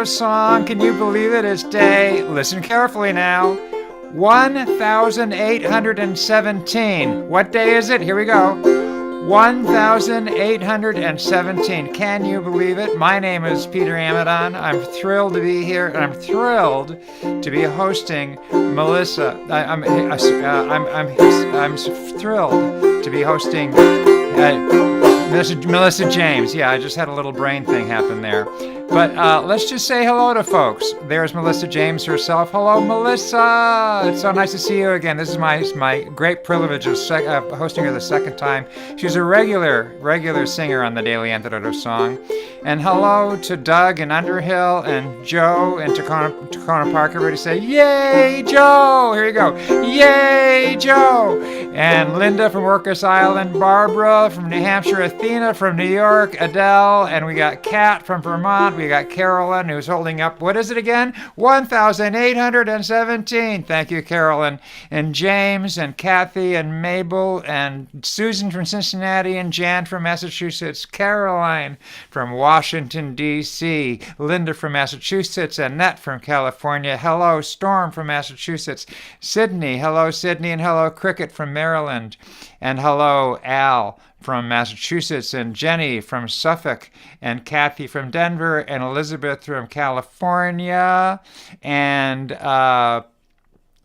of song. Can you believe it? It's day, listen carefully now, 1817. What day is it? Here we go. 1817. Can you believe it? My name is Peter Amadon. I'm thrilled to be here, and I'm thrilled to be hosting Melissa. I'm thrilled to be hosting Melissa James. Yeah, I just had a little brain thing happen there. But let's just say hello to folks. There's Melissa James herself. Hello, Melissa. It's so nice to see you again. This is my great privilege of hosting her the second time. She's a regular singer on the Daily Antidote of Song. And hello to Doug in Underhill and Joe in Tacona Park. Everybody say, yay, Joe. Here you go. Yay, Joe. And Linda from Orcas Island, Barbara from New Hampshire, Athena from New York, Adele, and we got Kat from Vermont. We got Carolyn, who's holding up, what is it again? 1817. Thank you, Carolyn. And James and Kathy and Mabel and Susan from Cincinnati and Jan from Massachusetts, Caroline from Washington, D.C., Linda from Massachusetts, Annette from California. Hello, Storm from Massachusetts. Sydney, hello, Sydney, and hello, Cricket from Maryland. And hello, Al from Massachusetts, and Jenny from Suffolk, and Kathy from Denver, and Elizabeth from California, and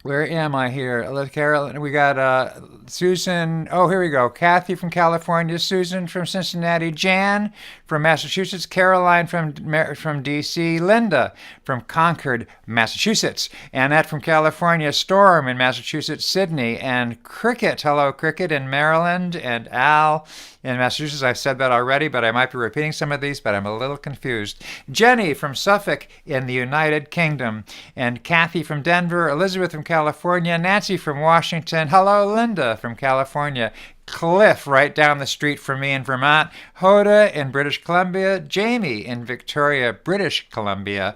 where am I here? Carolyn, we got Susan. Oh, here we go. Kathy from California, Susan from Cincinnati, Jan from Massachusetts, Caroline from D.C., Linda from Concord, Massachusetts, Annette from California, Storm in Massachusetts, Sydney, and Cricket. Hello, Cricket in Maryland, and Al in Massachusetts. I've said that already, but I might be repeating some of these, but I'm a little confused. Jenny from Suffolk in the United Kingdom, and Kathy from Denver, Elizabeth from California, Nancy from Washington. Hello, Linda from California. Cliff right down the street from me in Vermont, Hoda in British Columbia, Jamie in Victoria, British Columbia,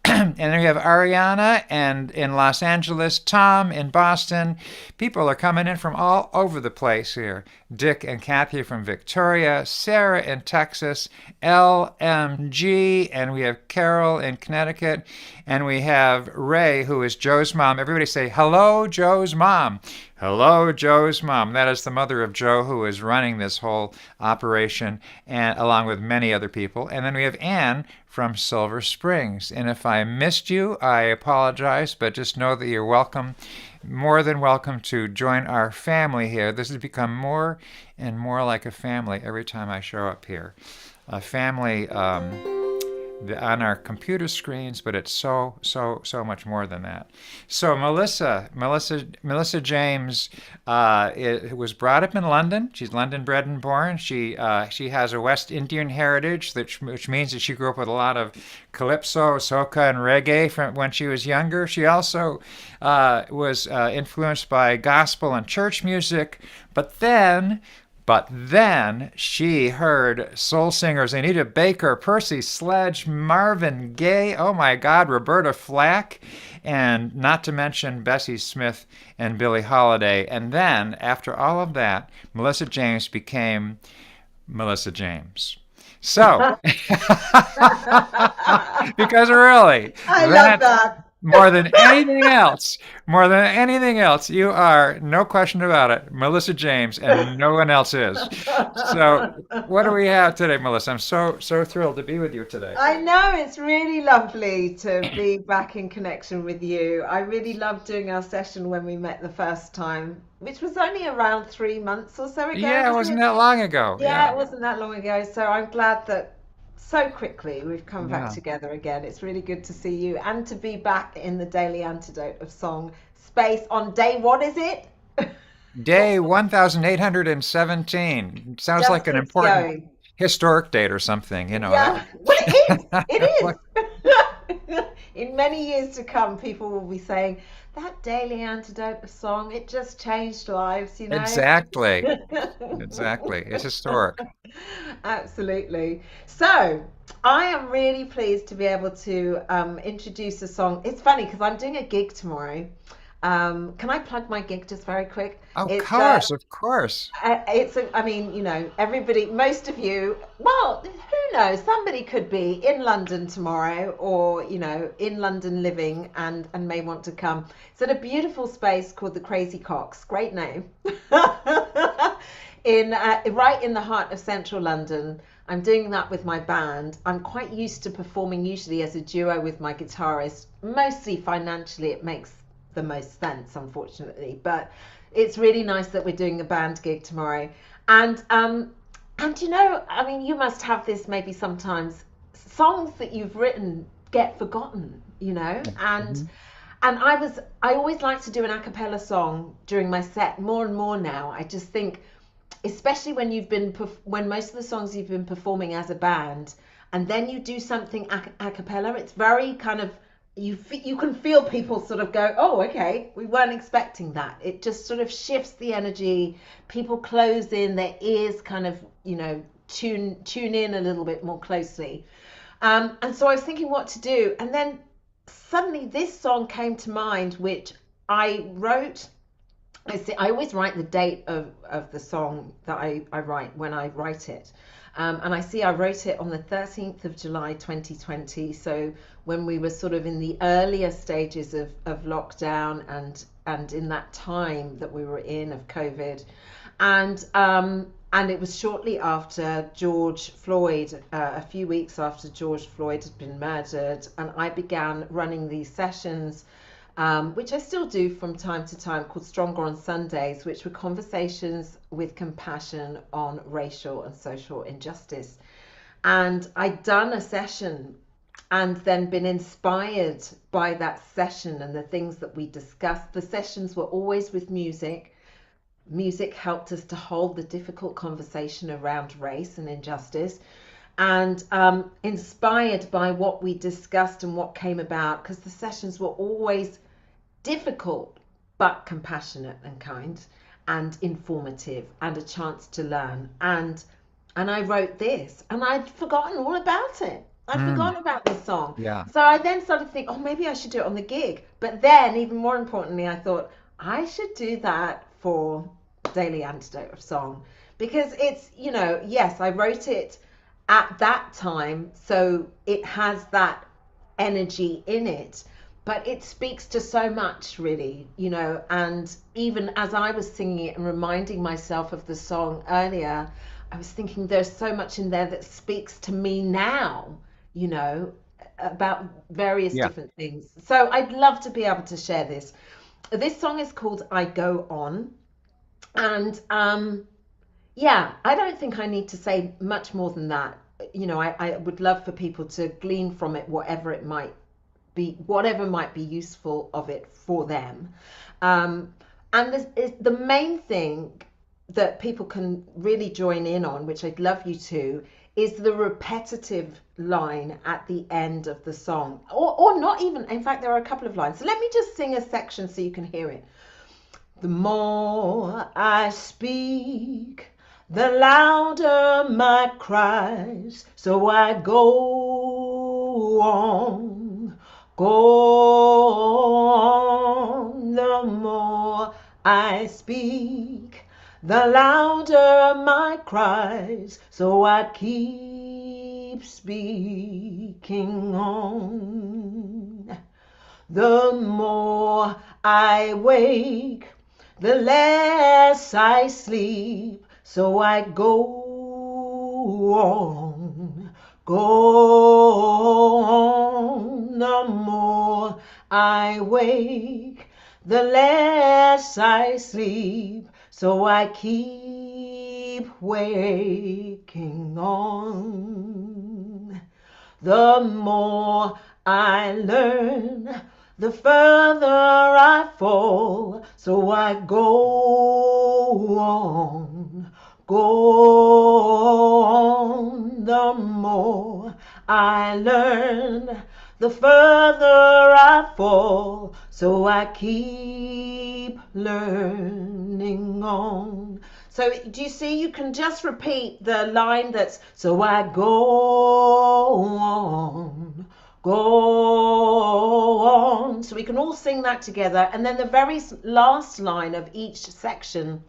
and then we have Ariana and in Los Angeles, Tom in Boston. People are coming in from all over the place here. Dick and Kathy from Victoria, Sarah in Texas, LMG, and we have Carol in Connecticut, and we have Ray, who is Joe's mom. Everybody say, hello, Joe's mom. Hello, Joe's mom. That is the mother of Joe, who is running this whole operation, and along with many other people. And then we have Anne from Silver Springs. And if I missed you, I apologize, but just know that you're welcome, more than welcome, to join our family here. This has become more and more like a family every time I show up here. A family on our computer screens, but it's so much more than that. So Melissa James was brought up in London. She's London bred and born. She has a West Indian heritage, which means that she grew up with a lot of calypso, soca, and reggae from when she was younger. She also was influenced by gospel and church music, but then she heard soul singers Anita Baker, Percy Sledge, Marvin Gaye, oh my God, Roberta Flack, and not to mention Bessie Smith and Billie Holiday. And then, after all of that, Melissa James became Melissa James. So, because really, I love that. More than anything else, you are, no question about it, Melissa James, and no one else is. So, what do we have today, Melissa? I'm so thrilled to be with you today. I know, it's really lovely to be back in connection with you. I really loved doing our session when we met the first time, which was only around 3 months or so ago. Yeah, it wasn't that long ago. Yeah, it wasn't that long ago. So I'm glad that so quickly we've come back together again. It's really good to see you and to be back in the Daily Antidote of Song space on day, what is it? Day 1817. Sounds Just like an keeps important going. historic date or something, you know. Yeah, well, it is. In many years to come, people will be saying, that Daily Antidote of Song, it just changed lives, you know? Exactly. Exactly. It's historic. Absolutely. So, I am really pleased to be able to introduce a song. It's funny because I'm doing a gig tomorrow Can I plug my gig just very quick? Of It's course, of course. I mean, everybody, most of you, well, who knows? Somebody could be in London tomorrow or, in London living and may want to come. It's at a beautiful space called the Crazy Cocks. Great name. Right in the heart of central London. I'm doing that with my band. I'm quite used to performing usually as a duo with my guitarist. Mostly financially, it makes the most sense, unfortunately. But it's really nice that we're doing a band gig tomorrow. And I mean, you must have this maybe sometimes. Songs that you've written get forgotten, and Mhm. I always like to do an a cappella song during my set more and more now. I just think, especially when most of the songs you've been performing as a band, and then you do something a cappella, it's very kind of, you can feel people sort of go, oh, okay, we weren't expecting that. It just sort of shifts the energy. People close in their ears, kind of, tune in a little bit more closely. And so I was thinking what to do, and then suddenly this song came to mind, which I wrote. I always write the date of the song that I write when I write it. And I wrote it on the 13th of July 2020. So when we were sort of in the earlier stages of lockdown and in that time that we were in of COVID. And it was shortly after George Floyd, a few weeks after George Floyd had been murdered. And I began running these sessions, which I still do from time to time, called Stronger on Sundays, which were conversations with compassion on racial and social injustice. And I'd done a session and then been inspired by that session and the things that we discussed. The sessions were always with music. Music helped us to hold the difficult conversation around race and injustice, and inspired by what we discussed and what came about, because the sessions were always difficult but compassionate and kind and informative and a chance to learn. And I wrote this, and I'd forgotten all about it. I'd Mm, forgotten about this song. yeah. So I then started to think, oh, maybe I should do it on the gig. But then, even more importantly, I thought I should do that for Daily Antidote of Song, because it's, yes, I wrote it at that time, so it has that energy in it, but it speaks to so much, really, and even as I was singing it and reminding myself of the song earlier, I was thinking there's so much in there that speaks to me now, you know about various Yeah. different things. So I'd love to be able to share this. This song is called I Go On. And yeah, I don't think I need to say much more than that. I would love for people to glean from it whatever might be useful of it for them. And this is the main thing that people can really join in on, which I'd love you to, is the repetitive line at the end of the song, or not even. In fact, there are a couple of lines. So let me just sing a section so you can hear it. The more I speak, the louder my cries. So I go on. The more I speak, the louder my cries. So I keep speaking on. The more I wake, the less I sleep. So I go on. The more I wake, the less I sleep. So I keep waking on. The more I learn, the further I fall. So I go on. The more I learn, the further I fall. So I keep learning on. So do you see, you can just repeat the line that's, so I go on, so we can all sing that together. And then the very last line of each section,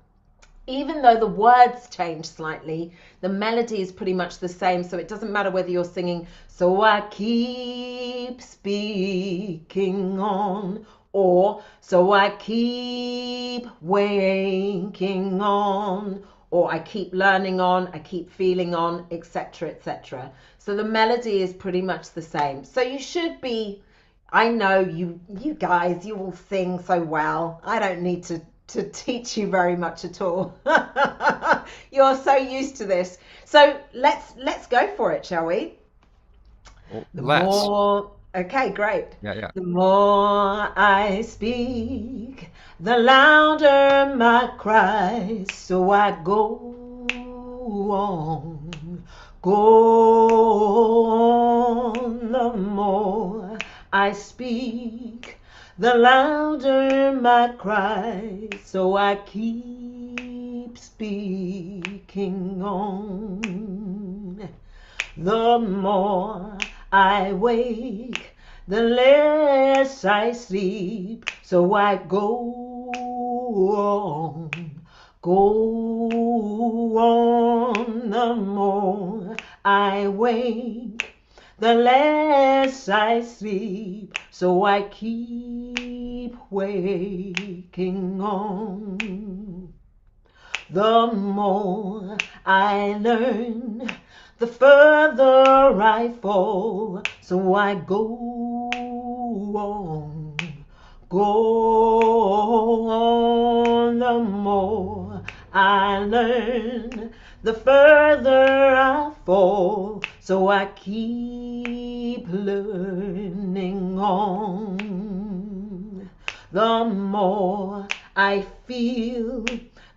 even though the words change slightly, the melody is pretty much the same. So it doesn't matter whether you're singing, so I keep speaking on, or so I keep waking on, or I keep learning on, I keep feeling on, etc., etc. So the melody is pretty much the same. So you should be, I know you guys, you all sing so well. I don't need to teach you very much at all. You're so used to this. So let's go for it, shall we? The Let's. more, okay, great. Yeah. The more I speak, the louder my cries. So I go on, go on. The more I speak, the louder my cries. So I keep speaking on. The more I wake, the less I sleep. So I go on. The more I wake, the less I sleep. So I keep waking on. The more I learn, the further I fall. So I go on, go on. The more I learn, the further I fall. So I keep learning on. The more I feel,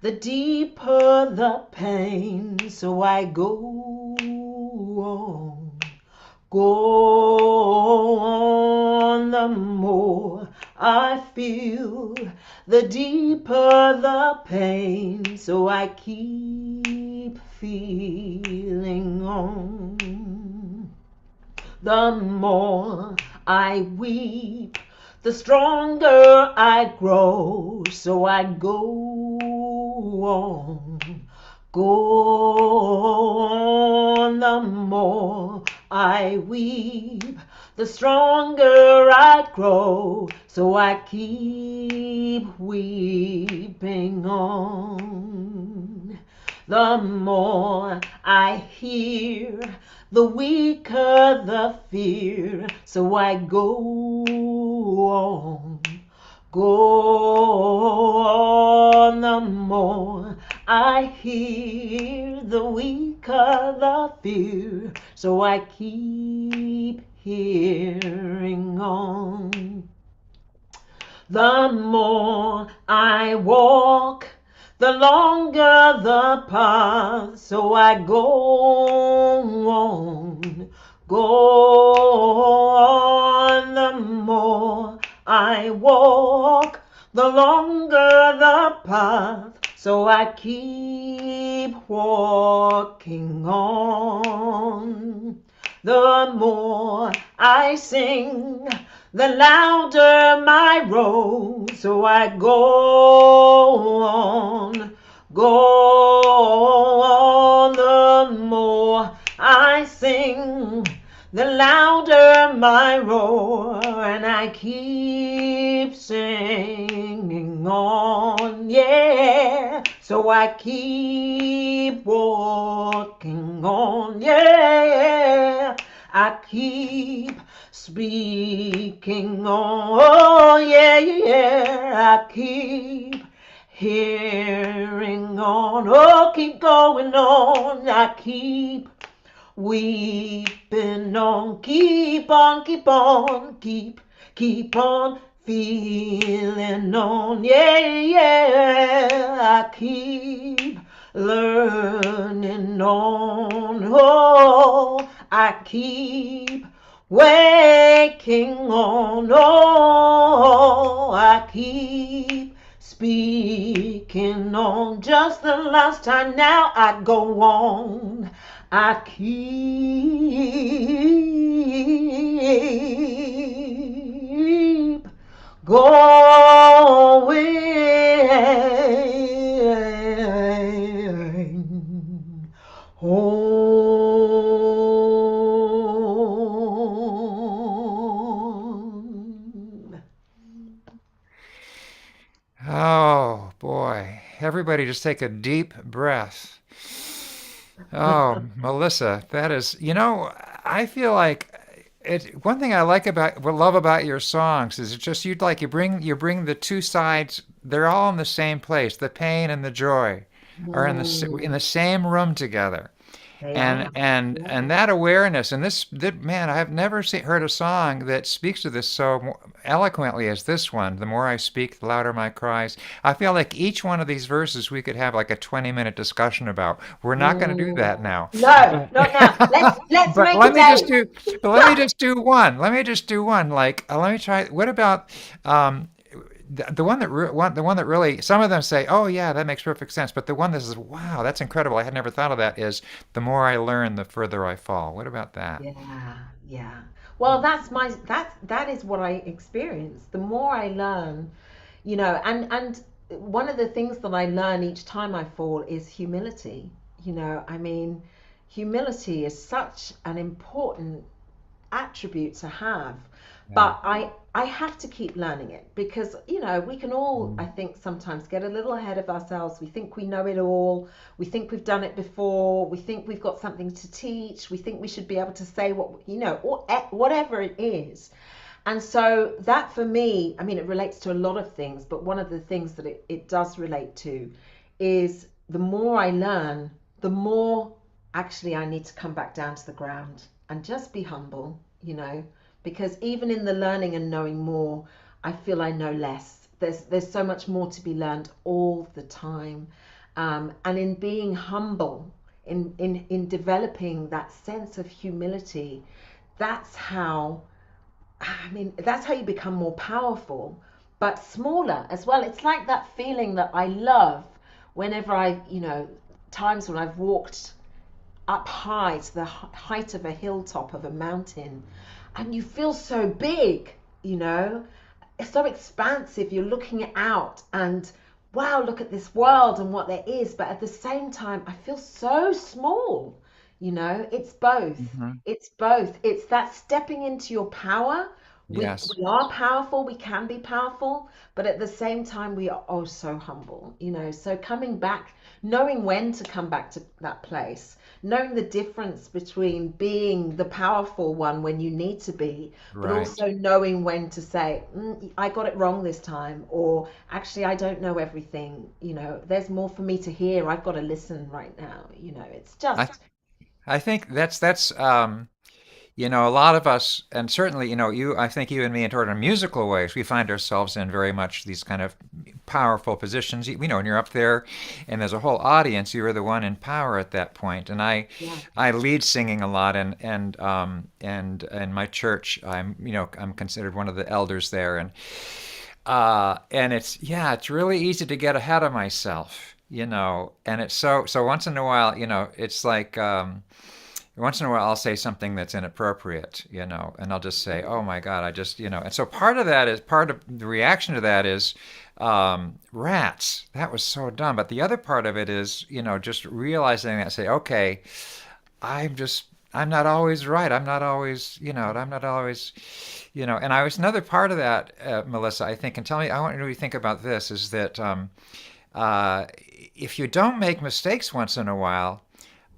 the deeper the pain. So I go on. The more I feel, the deeper the pain. So I keep feeling on. The more I weep, the stronger I grow. So I go on. The more I weep, the stronger I grow. So I keep weeping on. The more I hear, the weaker the fear. So I go on. The more I hear, the weaker the fear. So I keep hearing on. The more I walk, the longer the path. So I go on. The more I walk, the longer the path. So I keep walking on. The more I sing, the louder my road. So I go on. The more I sing, the louder my roar. And I keep singing on, yeah. So I keep walking on, yeah. I keep speaking on, oh yeah. I keep hearing on, oh keep going on. I keep weeping on, keep on, keep on feeling on, yeah. I keep learning on, oh, I keep waking on, oh, I keep speaking on. Just the last time now I go on. I keep going home. Oh boy. Everybody just take a deep breath. Oh, Melissa, that is, I feel like one thing I like about what love about your songs is it's just you bring the two sides, they're all in the same place. The pain and the joy are in the Mm, same room together. they And are. and Yeah. and that awareness and that man, I've never heard a song that speaks to this so eloquently as this one. The more I speak, the louder my cries. I feel like each one of these verses we could have like a 20-minute discussion about. We're not going to do that Mm. now. No, But not now. Let's but make a let me just date. do but let me just do one. Let me just do one. Like let me try. What about um the one that really some of them say, "Oh yeah, that makes perfect sense," but the one that says, "Wow, that's incredible. I had never thought of that." Is the more I learn, the further I fall. What about that? Yeah, yeah. Well, that is what I experience. The more I learn, and one of the things that I learn each time I fall is humility. I mean, humility is such an important attribute to have, Yeah. but I have to keep learning it because we can all, I Mm. think, sometimes get a little ahead of ourselves. We think we know it all. We think we've done it before. We think we've got something to teach. We think we should be able to say or whatever it is. And so that for me, I mean, it relates to a lot of things, but one of the things that it does relate to is the more I learn, the more actually I need to come back down to the ground and just be humble, because even in the learning and knowing more, I feel I know less. There's so much more to be learned all the time. And in being humble, in developing that sense of humility, that's how that's how you become more powerful, but smaller as well. It's like that feeling that I love whenever times when I've walked up high to the height of a hilltop of a mountain, and you feel so big, you know, it's so expansive. You're looking out and wow, look at this world and what there is. But at the same time, I feel so small. It's both. Hmm. It's both. It's that stepping into your power. We, Yes. we are powerful. We can be powerful. But at the same time, we are oh so humble. So coming back, knowing when to come back to that place, knowing the difference between being the powerful one when you need to be, but Right. also knowing when to say, I got it wrong this time, or actually, I don't know everything. There's more for me to hear. I've got to listen right now. It's I just, I think a lot of us, and certainly, I think you and me, in sort of musical ways, we find ourselves in very much these kind of powerful positions. When you're up there and there's a whole audience, you are the one in power at that point. And yeah. I lead singing a lot, and in my church, I'm considered one of the elders there, and it's really easy to get ahead of myself, and it's so once in a while, it's like. Once in a while I'll say something that's inappropriate, and I'll just say, "Oh my God, I just," and so part of the reaction to that is, rats. That was so dumb. But the other part of it is, just realizing that, say, okay, I'm not always right. I'm not always, and I was another part of that, Melissa, I think, and tell me, I want you to think about this, is that, uh, if you don't make mistakes once in a while,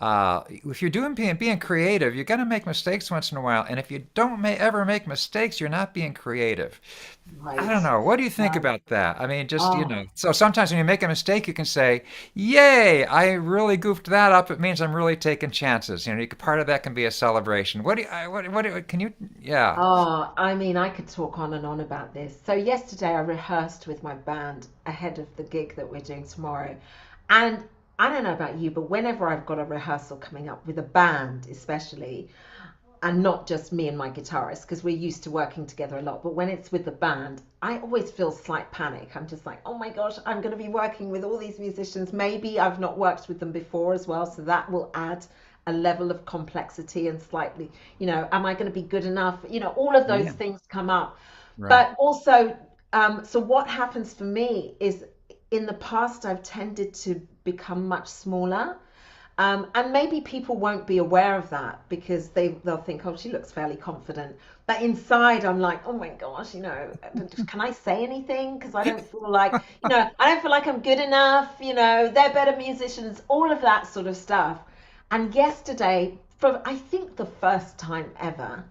if you're being creative, you're going to make mistakes once in a while. And if you don't ever make mistakes, you're not being creative. I don't Right. know. What do you think Right. about that? I mean, just, Oh, so sometimes when you make a mistake, you can say, Yay, I really goofed that up. It means I'm really taking chances. Part of that can be a celebration. Can you, yeah. oh, I mean, I could talk on and on about this. So yesterday I rehearsed with my band ahead of the gig that we're doing tomorrow. And I don't know about you, but whenever I've got a rehearsal coming up with a band, especially, and not just me and my guitarist, because we're used to working together a lot, but when it's with the band, I always feel slight panic. I'm just like, oh my gosh, I'm going to be working with all these musicians. Maybe I've not worked with them before as well, so that will add a level of complexity and slightly, am I going to be good enough? All of those Yeah. things come up. Right. But also, So what happens for me is in the past I've tended to become much smaller. And maybe people won't be aware of that because they'll think, oh, she looks fairly confident. But inside, I'm like, oh my gosh, can I say anything? Because I don't feel like, I don't feel like I'm good enough. They're better musicians, all of that sort of stuff. And yesterday, for I think the first time ever,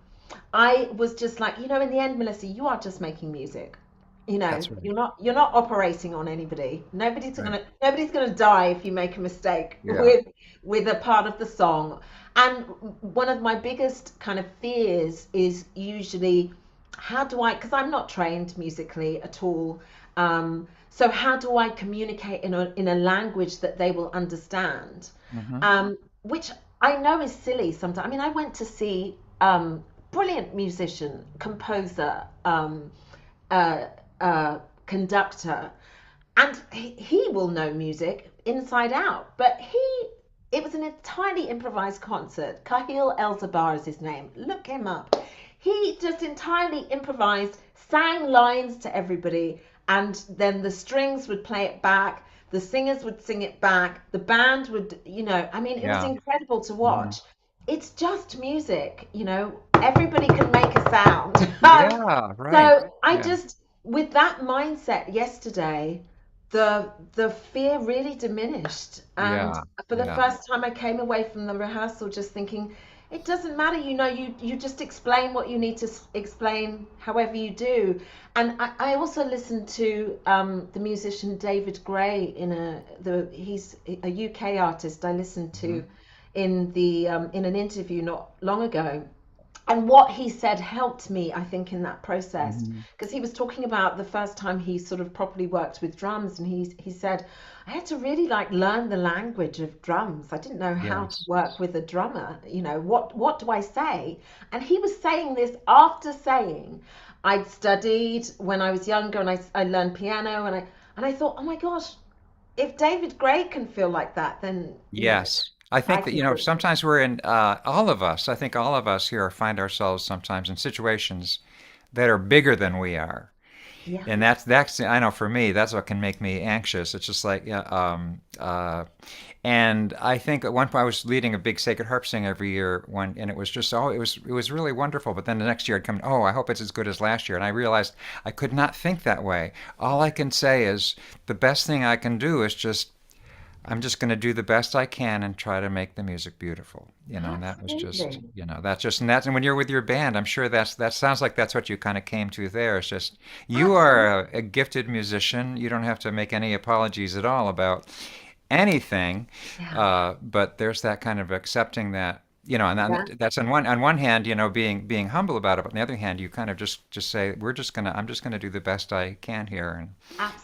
I was just like, in the end, Melissa, you are just making music. That's right. You're not operating on anybody. Right. Nobody's gonna die if you make a mistake Yeah. with a part of the song. And one of my biggest kind of fears is usually how do I, because I'm not trained musically at all. So how do I communicate in a language that they will understand? Hmm. Which I know is silly sometimes. I mean, I went to see brilliant musician, composer, uh, conductor, and he will know music inside out. But it was an entirely improvised concert. Kahil El-Zabar is his name. Look him up. He just entirely improvised, sang lines to everybody, and then the strings would play it back. The singers would sing it back. The band would, I mean, it was Yeah. incredible to Hmm. watch. It's just music, everybody can make a sound. Yeah. Right. So I Yeah. just, with that mindset yesterday, the fear really diminished. And Yeah. for the Yeah. first time, I came away from the rehearsal just thinking, it doesn't matter, you just explain what you need to explain, however you do. And I also listened to the musician David Gray he's a UK artist I listened Hmm. to in an interview not long ago, and what he said helped me, I think, in that process, Hmm. because he was talking about the first time he sort of properly worked with drums, and he said, I had to really like learn the language of drums. I didn't know how to Yes. work with a drummer. What do I say? And he was saying this after saying I'd studied when I was younger, and I learned piano, and I thought, oh my gosh, if David Gray can feel like that, then Yes. I I think that, can feel. sometimes we're in, all of us, I think all of us here find ourselves sometimes in situations that are bigger than we are. Yeah. And that's I know for me, that's what can make me anxious. It's just like, yeah, and I think at one point I was leading a big sacred harp sing every year one, and it was just, oh, it was really wonderful. But then the next year I'd come, oh, I hope it's as good as last year. And I realized I could not think that way. All I can say is the best thing I can do is just I'm just going to do the best I can and try to make the music beautiful, and that was just, Absolutely. and when you're with your band, I'm sure that sounds like that's what you kind of came to there. It's just you Absolutely. are a gifted musician. You don't have to make any apologies at all about anything, Yeah. but there's that kind of accepting that, and Yeah. that's on one hand, being humble about it, but on the other hand, you kind of just say I'm just gonna do the best I can here, and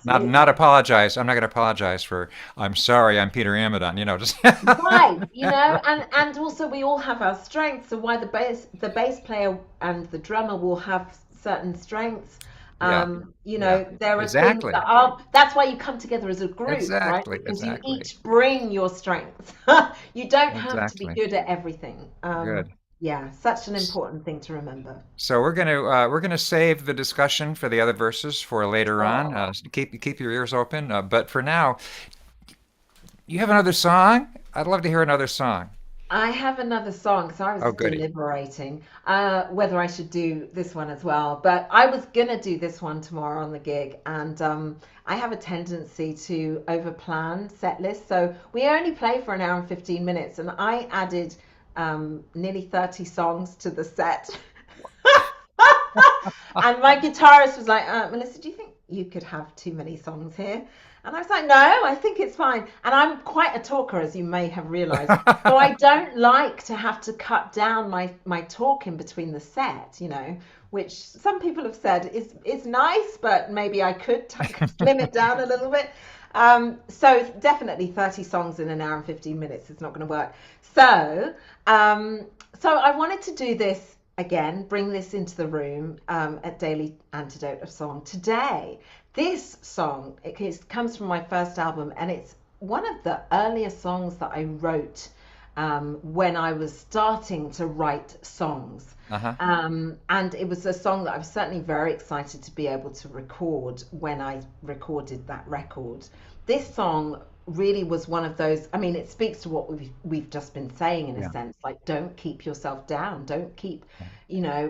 not Absolutely. apologize. I'm not gonna apologize for I'm sorry, I'm Peter Amadon, just Right, and also we all have our strengths, so why the bass player and the drummer will have certain strengths. yeah, yeah, There are things exactly, that's why you come together as a group, right? exactly, Because you exactly, each bring your strengths. You don't have to be exactly. good at everything. Good. Yeah, such an important thing to remember. So we're gonna save the discussion for the other verses for later on. Oh. Keep your ears open. But for now, you have another song? I'd love to hear another song. I have another song, so I was Oh, goody. deliberating whether I should do this one as well. But I was gonna do this one tomorrow on the gig, and I have a tendency to overplan set lists. So we only play for an hour and 15 minutes, and I added nearly 30 songs to the set. And my guitarist was like, Melissa, do you think you could have too many songs here? And I was like, no, I think it's fine. And I'm quite a talker, as you may have realized. So I don't like to have to cut down my talk in between the set, which some people have said is nice, but maybe I could slim it down a little bit. So definitely 30 songs in an hour and 15 minutes is not going to work. So, so I wanted to do this again, bring this into the room at Daily Antidote of Song today. This song, comes from my first album, and it's one of the earliest songs that I wrote when I was starting to write songs. Uh-huh. And it was a song that I was certainly very excited to be able to record when I recorded that record. This song really was one of those. I mean, it speaks to what we've just been saying in a Yeah. sense, like don't keep yourself down, don't keep,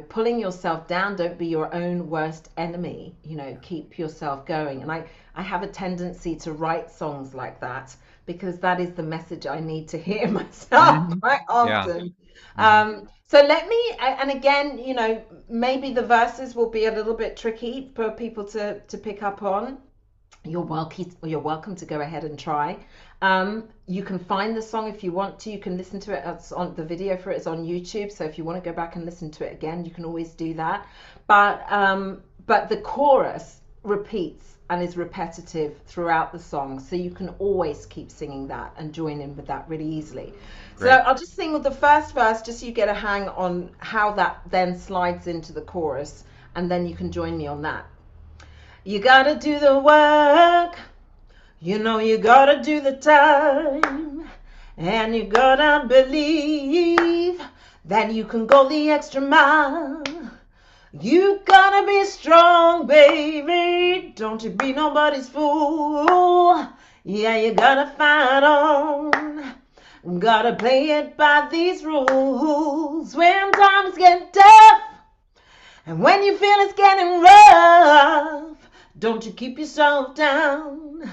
pulling yourself down, don't be your own worst enemy, keep yourself going. And I have a tendency to write songs like that because that is the message I need to hear myself Hmm. quite Yeah. often. Hmm. So let me, and again, maybe the verses will be a little bit tricky for people to pick up on. You're welcome to go ahead and try. You can find the song if you want to. You can listen to it. It's on the video for it is on YouTube. So if you want to go back and listen to it again, you can always do that. But the chorus repeats and is repetitive throughout the song, so you can always keep singing that and join in with that really easily. So Great. I'll just sing with the first verse, just so you get a hang on how that then slides into the chorus, and then you can join me on that. You gotta do the work, you gotta do the time, and you gotta believe that you can go the extra mile. You gotta be strong, baby, don't you be nobody's fool. Yeah, you gotta fight on, gotta play it by these rules. When times get tough, and when you feel it's getting rough, don't you keep yourself down.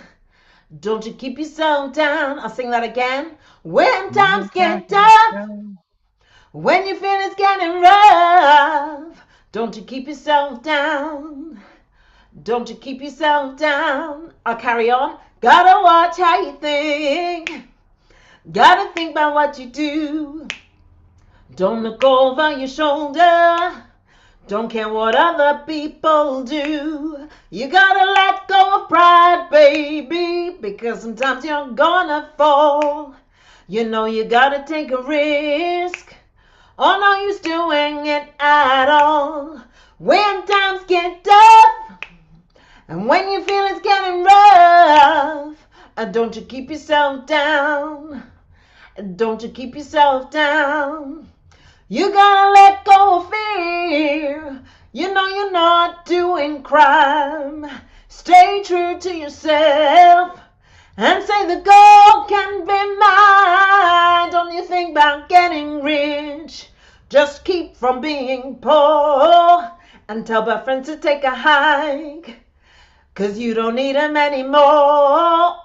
Don't you keep yourself down. I'll sing that again. When times get tough, when you feel it's getting rough, don't you keep yourself down. Don't you keep yourself down. I'll carry on. Gotta watch how you think. Gotta think about what you do. Don't look over your shoulder. Don't care what other people do. You gotta let go of pride, baby, because sometimes you're gonna fall. You gotta take a risk. Oh, no use doing it at all. When times get tough, and when you feel it's getting rough, don't you keep yourself down. Don't you keep yourself down. You gotta let go of fear. You're not doing crime. Stay true to yourself and say the gold can be mine. Don't you think about getting rich. Just keep from being poor and tell my friends to take a hike, 'cause you don't need them anymore.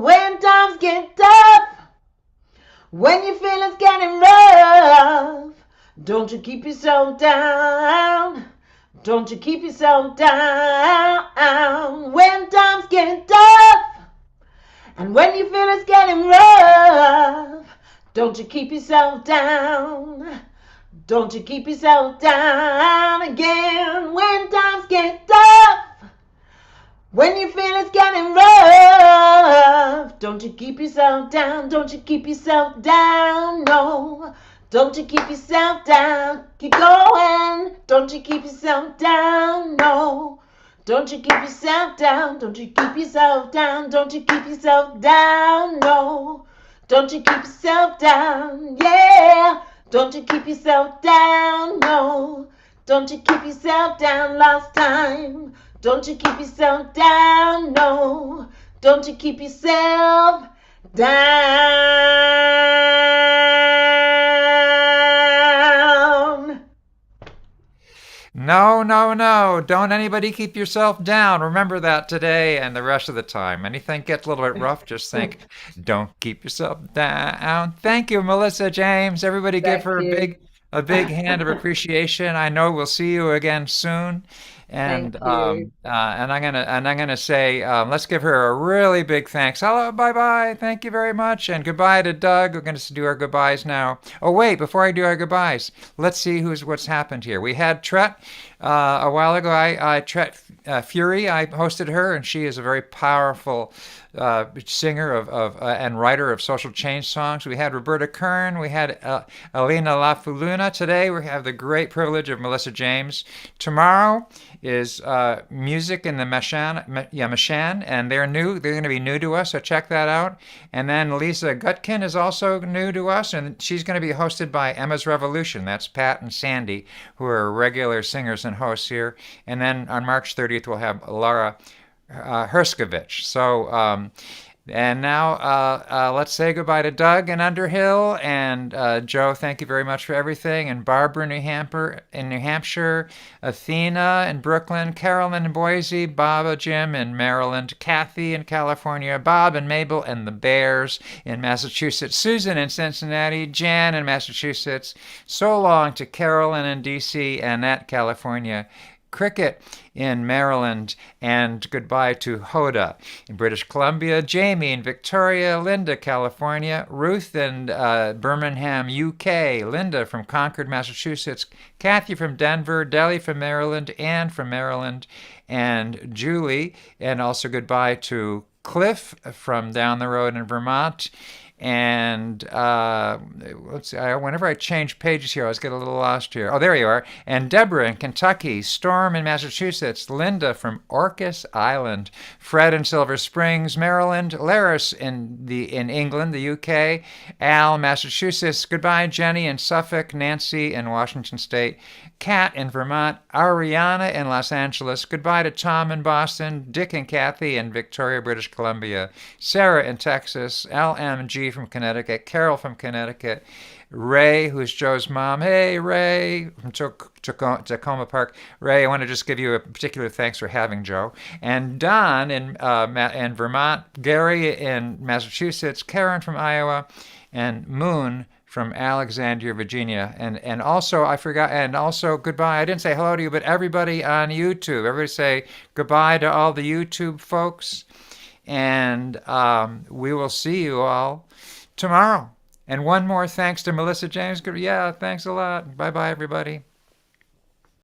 When times get tough, when you feel it's getting rough, don't you keep yourself down. Don't you keep yourself down. When times get tough, and when you feel it's getting rough, don't you keep yourself down. Don't you keep yourself down again. When times get tough, when you feel it's getting rough, don't you keep yourself down. Don't you keep yourself down, no. Don't you keep yourself down. Keep going. Don't you keep yourself down, no. Don't you keep yourself down. Don't you keep yourself down. Don't you keep yourself down, no. Don't you keep yourself down, yeah. Don't you keep yourself down, no. Don't you keep yourself down last time. Don't you keep yourself down, no. Don't you keep yourself down. No, no, no. Don't anybody keep yourself down. Remember that today and the rest of the time. Anything gets a little bit rough, just think, don't keep yourself down. Thank you, Melissa James. Everybody give Thank her you. a big hand of appreciation. I know we'll see you again soon. Thank And you. I'm gonna say let's give her a really big thanks. Hello, bye bye, thank you very much, and goodbye to Doug. We're gonna do our goodbyes now. Oh wait, before I do our goodbyes, let's see what's happened here. We had Tret a while ago. I Tret Fury, I hosted her, and she is a very powerful singer and writer of social change songs. We had Roberta Kern. We had Alina Lafuluna. Today we have the great privilege of Melissa James. Tomorrow is music in the Meshan, and they're new. They're going to be new to us, so check that out. And then Lisa Gutkin is also new to us, and she's going to be hosted by Emma's Revolution. That's Pat and Sandy, who are regular singers and hosts here. And then on March 30th, we'll have Laura Herskovich. So, and now let's say goodbye to Doug in Underhill, and Joe, thank you very much for everything, and Barbara in New Hampshire, Athena in Brooklyn, Carolyn in Boise, Baba Jim in Maryland, Kathy in California, Bob and Mabel and the Bears in Massachusetts, Susan in Cincinnati, Jan in Massachusetts, so long to Carolyn in DC, Annette, California, Cricket in Maryland, and goodbye to Hoda in British Columbia, Jamie in Victoria, Linda, California, Ruth in Birmingham, UK, Linda from Concord, Massachusetts, Kathy from Denver, Deli from Maryland, Anne from Maryland, and Julie, and also goodbye to Cliff from down the road in Vermont. And let's see, whenever I change pages here, I always get a little lost here. Oh, there you are. And Deborah in Kentucky, Storm in Massachusetts, Linda from Orcas Island, Fred in Silver Springs, Maryland, Laris in England, the UK, Al, Massachusetts. Goodbye, Jenny in Suffolk, Nancy in Washington State, Kat in Vermont, Ariana in Los Angeles. Goodbye to Tom in Boston, Dick and Kathy in Victoria, British Columbia, Sarah in Texas, LMG from Connecticut, Carol from Connecticut, Ray, who's Joe's mom. Hey, Ray from Tacoma Park. Ray, I want to just give you a particular thanks for having Joe. And Don in Vermont, Gary in Massachusetts, Karen from Iowa, and Moon from Alexandria, Virginia. And also, I forgot, and also goodbye. I didn't say hello to you, but everybody on YouTube. Everybody say goodbye to all the YouTube folks. And we will see you all tomorrow. And one more thanks to Melissa James. Yeah, thanks a lot. Bye-bye, everybody.